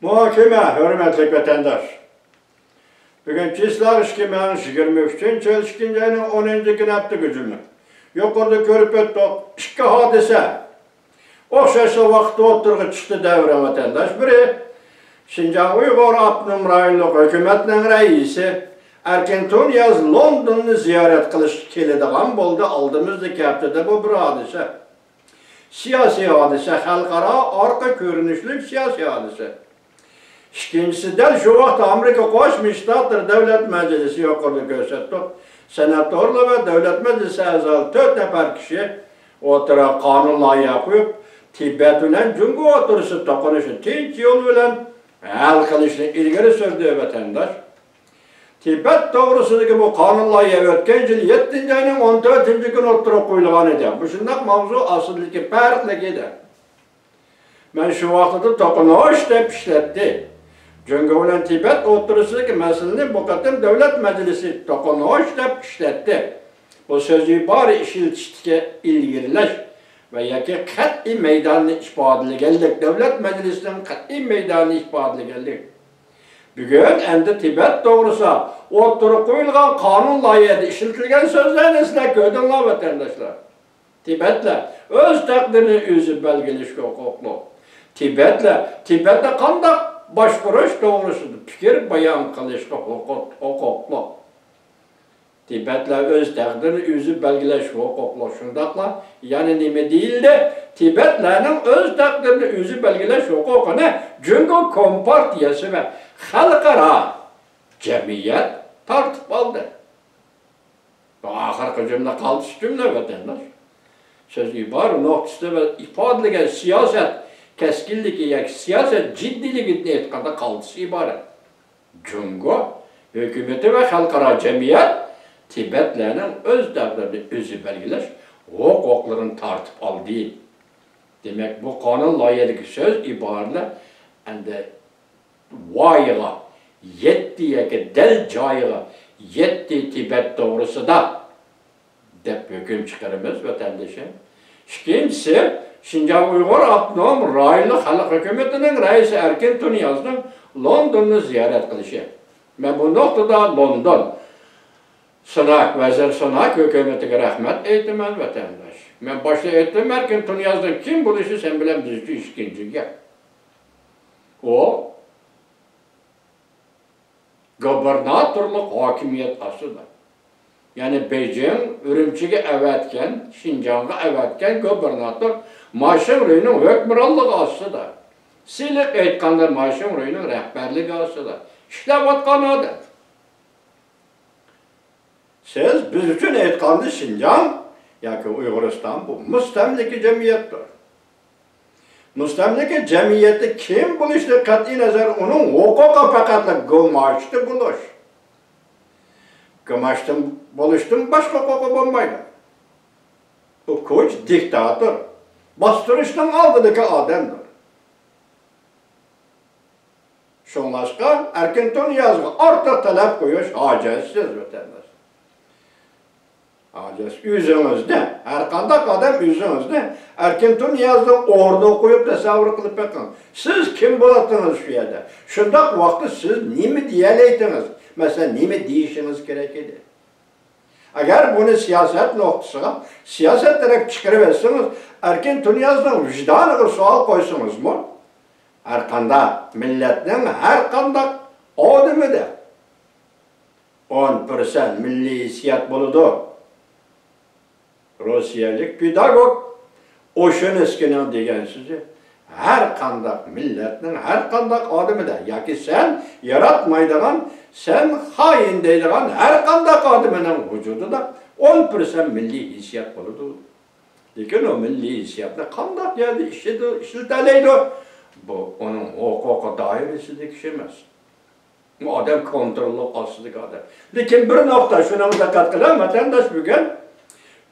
Muhakeme, hürmetli vatandaş. Bugün Kislav işkimenin 23. çelişkincenin 10. günü attı gücünü. Yukarıda görüp ettik, iki hadise. Okşaşlı vakti oturgu çıktı devre vatandaş. Biri, Şinjan Uyghur Abnum Rayonluq hükümetinin reisi Erkin Tunyaz London'u ziyaret kılış kelediğen boldu. Aldığımızdaki haftada bu bir hadise. Siyasi hadise, halkara arka görünüşlük siyasi hadise. İkincisi de şu vakti Amerika Koşmuş Ştatlar Devlet Meclisi yukarıda gösterdik. Senatörler ve Devlet Meclisi azalı 4 nefer kişi otura kanun layığı koyup Tibet ile Cungu oturusu tokunuşu tinç yol ile hal kılışını ilgili sürdüğü vatandaş. Tibet doğrusundaki bu kanun layığı ötken yıl 7. ayının 14. gün oturup koyulğan eder. Bu şundak mavzu asıldaki farklı gider. Ben şu vakti tokunuş deyip işletti. Cungu ile Tibet oturusundaki meseleni bu kadar Devlet Meclisi tokunuş deyip işletti. Bu sözü bari işiltiştike ilgilileş ve yaki kat'i meydanı işbadili geldik. Devlet Meclisi'nin kat'i meydanı işbadili geldik. Bugün endi Tibet doğrusu oturup koyulgan kanun layığı işiltilgen sözlerini esnek ödünler vatandaşlar. Tibet'le öz takdirini özü belgeliş hukuklu. Tibet'le kandak başvuruş doğrusudur. Fikir bayan kılış hukuklu. Tibet'le öz takdirini özü belgeleş hukuklu. Şundakla yani nime değil de Tibet'lerin öz takdirini özü belgeleş hukukunu Cungu Kompartiyası ve halkara cemiyet tartıp aldı. Bu ahirki cümle kaldı cümle vatandaş. Söz ibarı noktasında ve ifadeligen siyaset keskinliği, siyaset ciddiliğini etkada kaldı ibarı. Cungu hükümeti ve halkara cemiyet Tibetlerin öz devlerini özü belgileş, hukuklarını tartıp aldı. Demek bu kanun layıqdaki söz ibarıyla vayığa, yettiye del cayığa, yetti Tibet doğrusu da dep hüküm çıkarımız vatandaşım. İkincisi, Şinjan Uyghur Abnum Rayonluq Halk Hükümeti'nin reisi Erkin Tunyaz'ın London'u ziyaret kılışı. Ben bu noktada London, Vezir Sınak hükümetine rahmet eytimen vatandaş. Ben başta ettim Erkin Tunyaz'dan kim buluşu sen bilen düzgü işkinciye. O, gubernatörlük hakimiyet asıdır. Yani Beijing, Ürümçi'ye evetken, Şinjan'a evetken gubernatör Maşin Röyü'nün hükmürallığı asıdır. Silik etkanda Maşin Röyü'nün rehberliği asıdır. İşlevatkan adet. Siz biz için etkanlı Şinjan, yani Uyguristan bu müstemliki cemiyettir. Müstemliki cemiyeti kim buluştu kat'i nazar onun hukuka fakatla gılmaçtı buluş. Gılmaçtım buluştum başka hukuku bulmaydı. O koç diktatör. Bastırıştan aldığındaki adamdır. Şunlaşka Erkin Tunyaz'ı artık talep koyuyor hacesiz vatandaş. Haces yüzünüzde, her kandak adam yüzünüzde Erkin Tunyaz'ı orada okuyup tasavvur kılıp bakın. Siz kim bulatınız şu yerde? Şundak vakti siz nimi diyeleydiniz? Mesela nimi deyişiniz gerekirdi? Eğer bunu siyaset noktasına, siyaset direkt çıkarıversiniz, Erkin Tunyaz'dan vicdanı sual koysunuz mu? Her kandak milletin her kandak adımı da 10% milli hissiyat buludu. Rusiyalık pedagog Oşeneskinin degen sizi her kandak milletin her kandak adımı da yaki sen yaratmaydıgan sen hain deydigan her kandak adımının vücudu da 10% milli hissiyat buludu. Lekin o milli hissiyatla kandak geldi işleteleydi. Bu onun hukuka dairesideki şey emas. Bu adam kontrollü asılık adam. Lekin bir nokta şuna dikkat kılan vatandaş bugün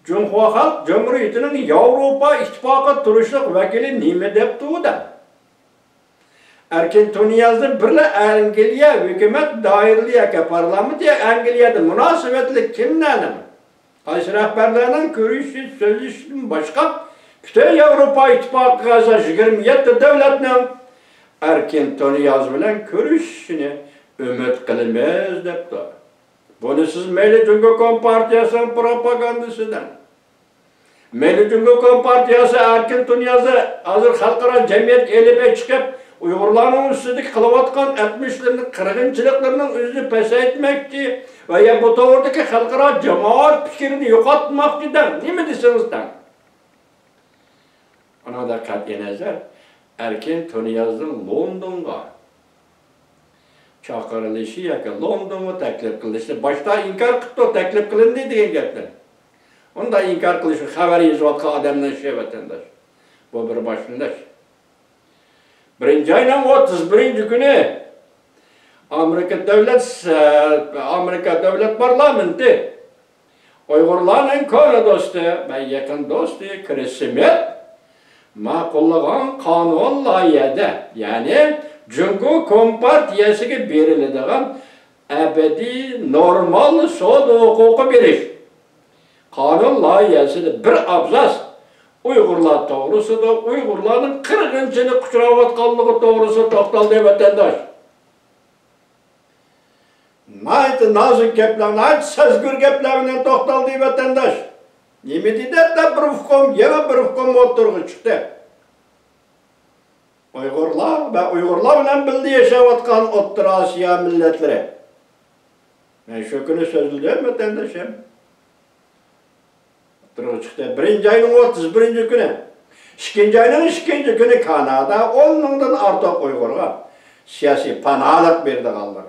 Cumhuriyet Halk Cumhuriyeti'nin Avrupa İttifakı turuşluk vekili nime deptu da. Erkin Tunyaz'ın birle Angliya hükümet dairliğe ki parlamentiye Angliya'da münasebetli kimlerle mi? Qaysi rehberlerinin görüşü sözleşinin başka bütün Avrupa İttifakı gaza 27 devletinin Erkin Toniyaz bilen görüşüşünü ümit kılmaz depti. Bunu siz Milli Cumhuriyet Kompartiyası'nın propagandasıdan. Milli Cumhuriyet Kompartiyası Erkin Toniyaz'ı hazır halkara cemiyet elime çıkıp Uygurların üstündeki kılıvatkan etmişlerini, kırgınçılıklarının özünü pes etmekçi veya bu doğrudaki halkara cemaat fikrini yok atmakçı der. Değil mi desiniz der? Ona da kat'i nazar Erkin Toniyaz'ın London'a çağırılışı yakın London'a teklif kılıştı. Başta inkar kıttı o teklif kılındı deyin gepten. Onu da inkar kılışı haberi yazıvatka adamdan şey vatandaş. Bu bir başındaş. Birinci ayının 31. günü Amerika Devlet Parlamenti Uygurların konu dostu ve yakın dostu Chris Smith maqullagan kanun layihede yani Cumhuriyet Kompartiyasiga beriladigan abadiy normal sud huquqi berish kanun layihasida bir abzas Uygurlar doğrusida Uygurların qirg'inchilik uchrayotganligi to'g'risida to'xtaldi vatandosh. Nayt nazik gaplar, nayt sezgir gaplar bilan to'xtaldi vatandosh. Nima dedi de bir hukm, yana bir hukm o'tirg'i chiqdi. Uygurlar ve Uygurlar bilan birga yashayotgan O'rta Osiyo millatlari. Men shu kuni so'zladim vatandoshim. Çıktı. Birinci ayının 31. günü. İkinci ayının 2. günü Kanada 10 mingdan artık Uygur'a siyasi panalık berdi kaldığı.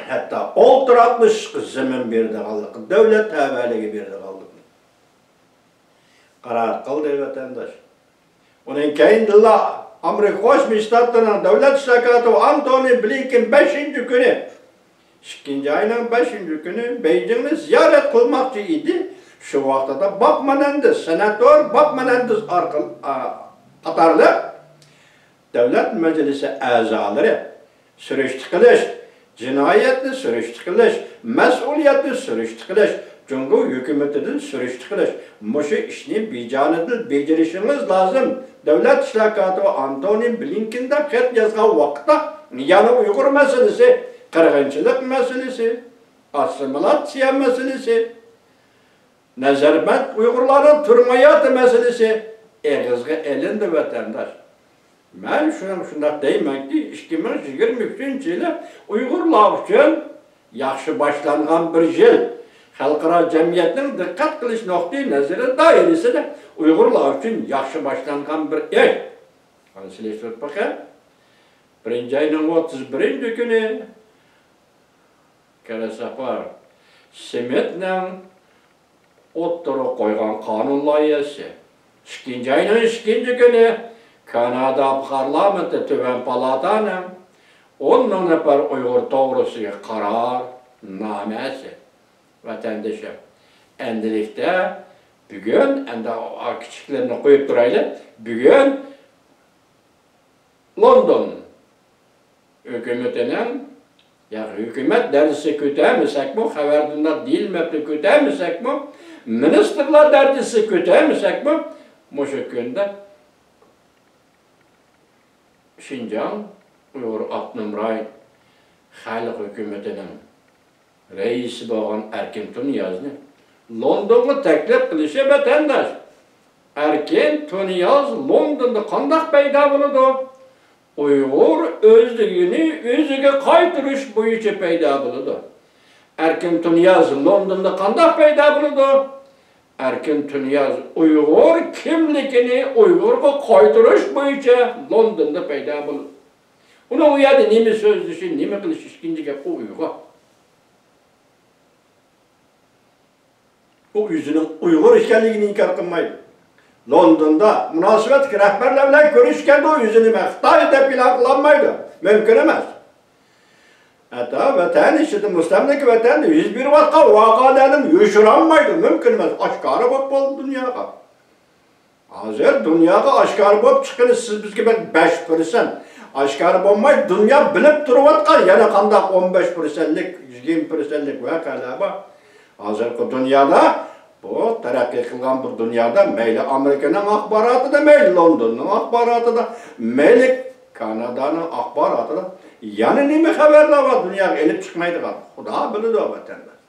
Hatta olturatmış zemin berdi kaldığı. Devlet teveligi berdi kaldığı. Karar kıldı vatandaş. Onun keyindilla Amerika Koşmuş Ştatları'nın devlet şirkatı Antony Blinken 5. günü 2. ayının 5. günü Beijing'ni ziyaret kılmakçı idi. Şu vaxtada Bob Menendez, senatör Bob Menendez qatarlı devlet meclisi azaları sürüştü kılış, cinayetli sürüştü kılış, mesuliyetli sürüştü kılış, Cumhuriyet hükümetinden sürüştü kılış. Muşu işini bicanıdıl becerişiniz lazım. Devlet şirkatı Antony Blinken'de xet yazgan vaxtda yani Uygur meselesi, qirg'inchilik meselesi, assimilatsiya meselesi, Nazarbayet Uygurların turmayatı meselesi eğizge elinde vatandaş. Ben şuna deyim ki 2023 yılı Uygurlar için yaxşı başlanğan bir yıl. Xalqaro cemiyetinin dikkat kılış noktayı nazarı dairesi de Uygurlar için yaxşı başlanğan bir iş. Anlaşılıyor bakın. Birinci ayının 31. günü Karasapar Smith'nin o'ttirib qo'ygan kanun loyihasi. 2. ayının 2. günü Kanada parlamenti Tuvan palataning 10 ming nafar Uyg'ur to'g'risiga qaror nomasi. Vatandaşım, endilikte bugün, endi kichiklarni qo'yib turaylik, bugün London hükümetinin ya hükümet dersi kötüymesek mi, haberdinler değilmekle kötüymesek mi, ministerler dersi kötüymesek mi, bu şekilde Şinjan Uyghur Abnum Ray Halk hükümetinin reisi bo'lgan Erkin Toniyaz'ni Londonga taklif qilishi vatandaş. Erkin Toniyaz Londonda qanday paydo bo'ladi? Uyg'ur o'zligini o'ziga qaytarish bo'yicha paydo bo'ladi. Erkin Toniyaz Londonda qanday paydo bo'ladi? Erkin Toniyaz Uyg'ur kimligini Uyg'urga qaytarish bo'yicha Londonda paydo bo'ladi. Uni u yerda nima so'zlishi, nima qilishi ikkinchi gap Uyg'ur. O yüzünün Uygur işgalliğini inkar kılmaydı. London'da münasebet rehberlerle görüşken de o yüzünü Xitay'da plan kılanmaydı. Mümkün emez. Hatta vatan işidi, müstemleki vatan hiçbir vakalarının yuşuranmaydı. Mümkün emez. Aşkarı bak oldu dünyaya. Hazır dünyaya aşkarı bak çıkınız siz bizge ben 5%. Aşkarı olmaydı. Dünya bilip duruvatkan yana kandak 15%'lik, 20%'lik vakalar var. Hazır dünyada Bu terakki kılgan bir dünyada meyli Amerika'nın akbaratı da meyli London'un akbaratı da meyli Kanada'nın akbaratı da yani nimi haberler var dünyaya elip çıkmaydı var. Xuda bilir o vatandaş.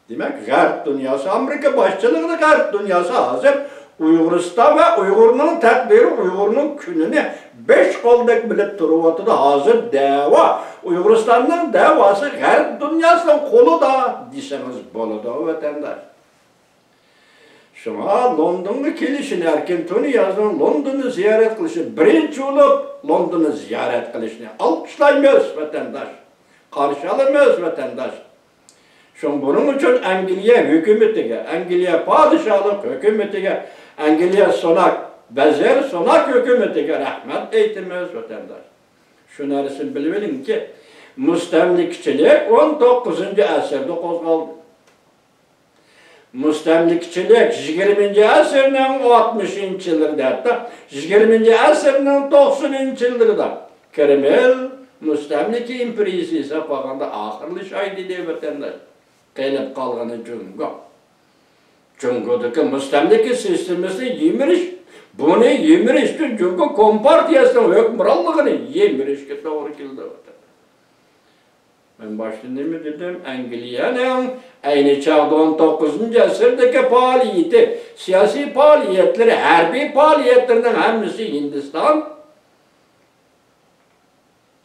Demek Garp dünyası Amerika başçılığında Garp dünyası hazır Uyguristan ve Uygur'un takdiri Uygur'un gününü 5 koldek bilip duruvatı da hazır dava. Uyguristan'ın davası Garp dünyasının kolu da deseniz bolu da vatandaş. Şuna London'a kelişini erken Tony yazın London'u ziyaret kılışı birinci olup London'u ziyaret kılışını alkışlaymıyoruz vatandaş. Karşı alamıyoruz vatandaş. Şun bunun için Angliya hükümetiga, Angliya padişahlık hükümetiga, Angliya sonak, vezir sonak hükümetiga rahmet eytimiz vatandaş. Şu neresini bilin ki müstemlikçilik 19. asırda kozgaldı. Müstemlikçilik 20. asırın 60. yıllarında hatta 20. asırın 90. yıllarında Kreml müstemlik imperiyası ise bakanda ahırlı şahidi diye vatandaş. Kayılıp kalganı Cungo. Cungo'daki müstemlik sistemisi yemiriş. Bunu yemirişti Cungo kompartiyasının hükümranlığını yemirişke doğru kildi. Ben başta ne mi dedim? Angliya'nın aynı çağda 19. asırdaki faaliyeti, siyasi faaliyetleri, harbi faaliyetlerinin hepsi Hindistan,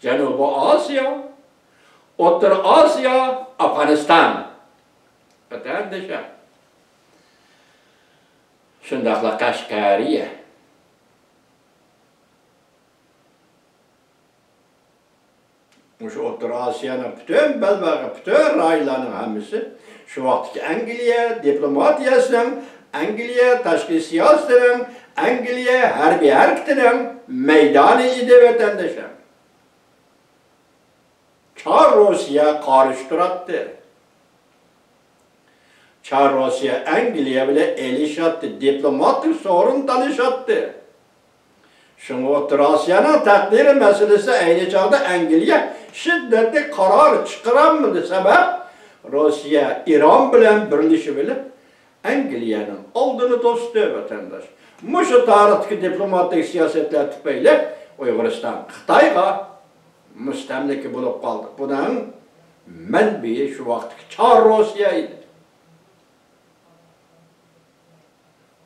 Cenubi Asya, Orta Asya, Afganistan. Vatandaşa. Şundakla Kaşgariye. Şu Orta Asya'nın bütün belbağı, bütün raylarının hepsi şu vaktaki Angliya diplomatiyasının, Angliya taşkı siyasetinin, Angliya harbi hareketinin meydanı idi vatandaşa. Çar Rusya karıştırattı. Çar Rusya Angliya bile elişattı, diplomatik sorun tanışattı. Şunu Orta Asya'nın takdiri meselesi aynı çağda Angliya şiddetli karar çıkaramıyordu sebep Rusya, İran bilen birleşi bilip Angliya'nın olduğunu dostu vatandaş. Muşu tarihteki diplomatik siyasetler tüpeyle Uyguristan, Xitayga müstemliki bulup kaldık. Bunun menbiyi şu vaktiki Çar Rusya'ydı.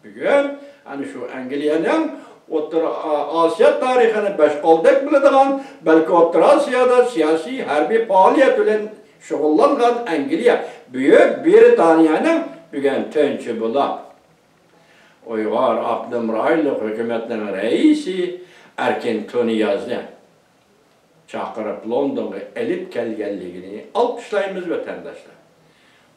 Bugün hani şu Angliya'nın Orta Asya tarihini 5 koldek bildiğin, belki Orta Asya'da siyasi harbi faaliyet ile şugullanan Angliya, Büyük Britanya'nın bugün tönçü bulap. Uygur Abdülmuraylık hükümetinin reisi erken Tony yazdı. Çakırıp London'a elip kelgenliğini alkışlayımız vatandaşlar.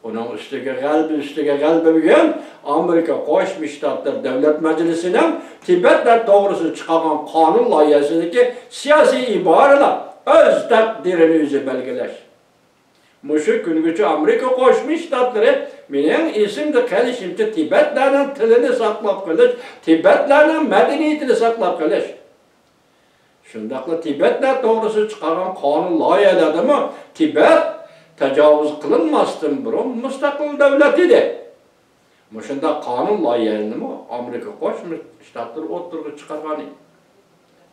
Onun üstüge kalbi bugün Amerika Koşmuş Ştatlar Devlet Meclisi'nin Tibetler doğrusu çıkan kanun layihasındaki siyasi ibareler öz takdirini yüzü belgeler. Muşu güngücü Amerika Koşmuş Ştatları benim isimde gelişimci Tibetlerin tilini saklap kılış, Tibetlerin medeniyetini saklap kılış. Şundakla Tibetler doğrusu çıkan kanun layihaları mı Tibet tecavüz kılınmazdan burun müstakil devlet idi. Muşunda kanun layihasını mı Amerika Koşmuş Ştatları oturup çıkarganı.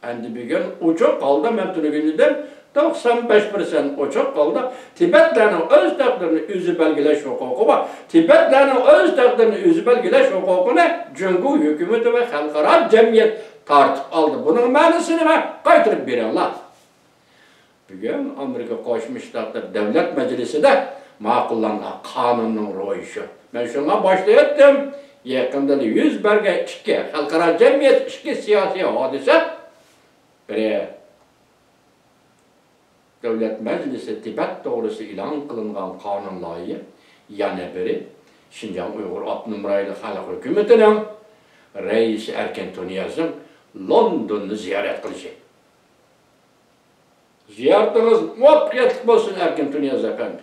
Endi bir gün uçuk kaldı, ben tünü günüden 95% uçuk kaldı. Tibetlerin öz takdirini yüzü belgeleş hukuku var. Tibetlerin öz takdirini yüzü belgeleş hukukunu Cungu hükümeti ve halkara cemiyet tartıp aldı. Bunun manasını kaytırıp veriyorlar. Bugün Amerika Koşmuş Ştatları Devlet Meclisi de makullanan kanunun royuşu. Ben şuna başlayattım. Yakında 100 belge iki halkara cemiyet iki siyasi hadise biri Devlet Meclisi Tibet doğrusu ilan kılınan kanun layığı yana biri Şinjan Uygur Abdülmuraylık Halk Hükümeti'nin reisi erken Tony yazın London'u ziyaret kılacak. Ziyaretiniz muvaffakiyetli olsun erken Tony yaz efendim.